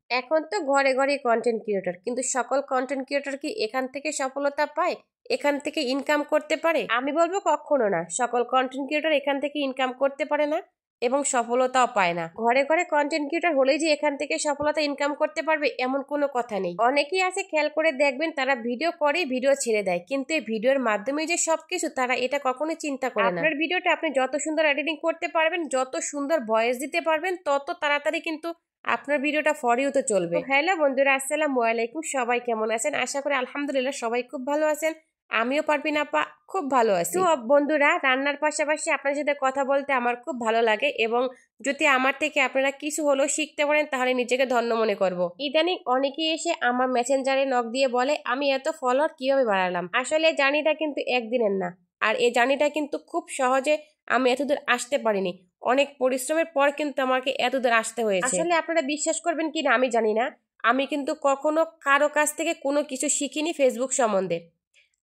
এখন তো ঘরে ঘরে কন্টেন্ট ক্রিয়েটর, কিন্তু সকল কন্টেন্ট ক্রিয়েটর কি এখান থেকে সফলতা পায়, এখান থেকে ইনকাম করতে পারে? আমি বলবো কখনো না। সকল কন্টেন্ট ক্রিয়েটর এখান থেকে ইনকাম করতে পারে না এবং সফলতাও পায় না। ঘরে ঘরে কন্টেন্ট ক্রিয়েটর হলেই যে এখান থেকে সফলতা ইনকাম করতে পারবে এমন কোনো কথা নেই। অনেকেই আছে, খেয়াল করে দেখবেন, তারা ভিডিও করে ভিডিও ছেড়ে দেয়, কিন্তু এই ভিডিওর মাধ্যমে যে সবকিছু তারা এটা কখনোই চিন্তা করে না। আপনার ভিডিওটা আপনি যত সুন্দর এডিটিং করতে পারবেন, যত সুন্দর ভয়েস দিতে পারবেন, তত তাড়াতাড়ি কিন্তু আপনার ভিডিওটা ফর ইউ তো চলবে। হ্যালো বন্ধুরা, আসসালামু আলাইকুম। সবাই কেমন আছেন? আশা করি আলহামদুলিল্লাহ সবাই খুব ভালো আছেন। আমিও পারবিন আপা খুব ভালো আছি। তো বন্ধুরা, রান্নার পাশাপাশি আপনার সাথে কথা বলতে আমার খুব ভালো লাগে, এবং যদি আমার থেকে আপনারা কিছু হলেও শিখতে পারেন তাহলে নিজেকে ধন্য মনে করব। ইদানিং অনেকেই এসে আমার মেসেঞ্জারে নক দিয়ে বলে, আমি এত ফলোয়ার কিভাবে বাড়ালাম। আসলে জার্নিটা কিন্তু একদিনের না, আর এই জার্নিটা কিন্তু খুব সহজে আমি এতদূর আসতে পারিনি। অনেক পরিশ্রমের পর কিন্তু আমাকে এতদূর আসতে হয়েছে। আসলে আপনারা বিশ্বাস করবেন কিনা আমি জানি না, আমি কিন্তু কখনো কারো কাছ থেকে কোনো কিছু শিখিনি ফেসবুক সম্বন্ধে।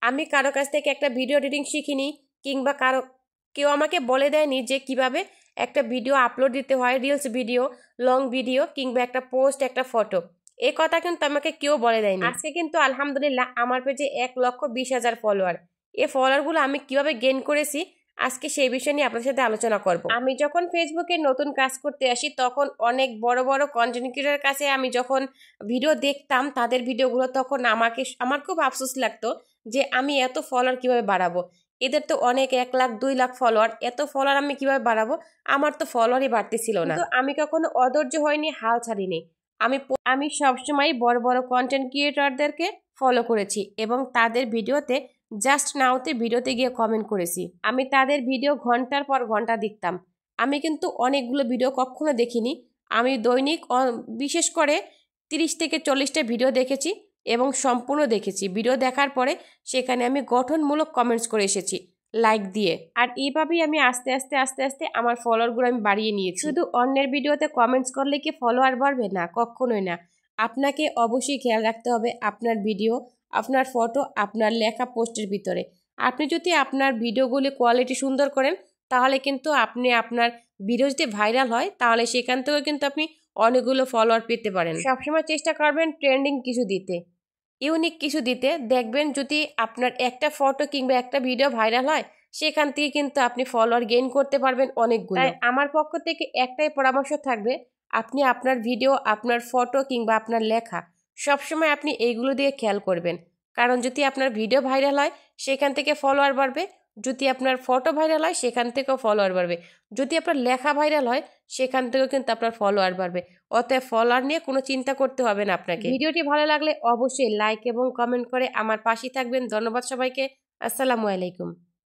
আমি কারো কাছ থেকে একটা ভিডিও এডিটিং শিখিনি, কিংবা কেউ আমাকে বলে দেয়নি যে কিভাবে একটা ভিডিও আপলোড দিতে হয়, রিলস ভিডিও, লং ভিডিও, কিংবা একটা পোস্ট, একটা ফটো। এই কথা কিন্তু আমাকে কেউ বলে দেয়নি। আজকে কিন্তু আলহামদুলিল্লাহ আমার পেজে 1,20,000 ফলোয়ার। এই ফলোয়ারগুলো আমি কিভাবে গেইন করেছি আজকে সেই বিষয় নিয়ে আপনার সাথে আলোচনা করব। আমি যখন ফেসবুকে নতুন কাজ করতে আসি তখন অনেক বড় বড় কন্টেন্ট ক্রিয়েটরের কাছে আমি যখন ভিডিও দেখতাম, তাদের ভিডিওগুলো, তখন আমার খুব আফসোস লাগতো যে আমি এত ফলোয়ার কিভাবে বাড়াবো। এদের তো অনেক 1 লাখ 2 লাখ ফলোয়ার, এত ফলোয়ার আমি কিভাবে বাড়াবো? আমার তো ফলোয়ারই বাড়তেছিল না। তো আমি কখনো অধৈর্য হয়নি, হাল ছাড়িনি। আমি সবসময় বড় বড় কন্টেন্ট ক্রিয়েটরদেরকে ফলো করেছি এবং তাদের ভিডিওতে জাস্ট নাওতে ভিডিওতে গিয়ে কমেন্ট করেছি। আমি তাদের ভিডিও ঘন্টার পর ঘন্টা দেখতাম। আমি কিন্তু অনেকগুলো ভিডিও কখনো দেখিনি। আমি দৈনিক বিশেষ করে 30 থেকে 40টা ভিডিও দেখেছি এবং সম্পূর্ণ দেখেছি। ভিডিও দেখার পরে সেখানে আমি গঠনমূলক কমেন্টস করে এসেছি, লাইক দিয়ে। আর এইভাবেই আমি আস্তে আস্তে আস্তে আস্তে আমার ফলোয়ারগুলো আমি বাড়িয়ে নিয়েছি। শুধু অন্যের ভিডিওতে কমেন্টস করলে কি ফলোয়ার বাড়বে? না, কখনোই না। আপনাকে অবশ্যই খেয়াল রাখতে হবে আপনার ভিডিও, আপনার ফটো, আপনার লেখা পোস্টের ভিতরে। আপনি যদি আপনার ভিডিওগুলি কোয়ালিটি সুন্দর করেন তাহলে কিন্তু আপনার ভিডিও যদি ভাইরাল হয় তাহলে সেখান থেকেও কিন্তু আপনি অনেকগুলো ফলোয়ার পেতে পারেন। সবসময় চেষ্টা করবেন ট্রেন্ডিং কিছু দিতে, ইউনিক কিছু দিতে। দেখবেন যদি আপনার একটা ফটো কিংবা একটা ভিডিও ভাইরাল হয়, সেখান থেকে কিন্তু আপনি ফলোয়ার গেইন করতে পারবেন অনেকগুলো। তাই আমার পক্ষ থেকে একটাই পরামর্শ থাকবে, আপনি আপনার ভিডিও, আপনার ফটো কিংবা আপনার লেখা সবসময় আপনি এইগুলো দিয়ে খেয়াল করবেন। কারণ যদি আপনার ভিডিও ভাইরাল হয় সেখান থেকে ফলোয়ার বাড়বে, যদি আপনার ফটো ভাইরাল হয় সেখান থেকেও ফলোয়ার বাড়বে, যদি আপনার লেখা ভাইরাল হয় সেখান থেকেও কিন্তু আপনার ফলোয়ার বাড়বে। অতএব ফলোয়ার নিয়ে কোনো চিন্তা করতে হবে না আপনাকে। ভিডিওটি ভালো লাগলে অবশ্যই লাইক এবং কমেন্ট করে আমার পাশে থাকবেন। ধন্যবাদ সবাইকে। আসসালামু আলাইকুম।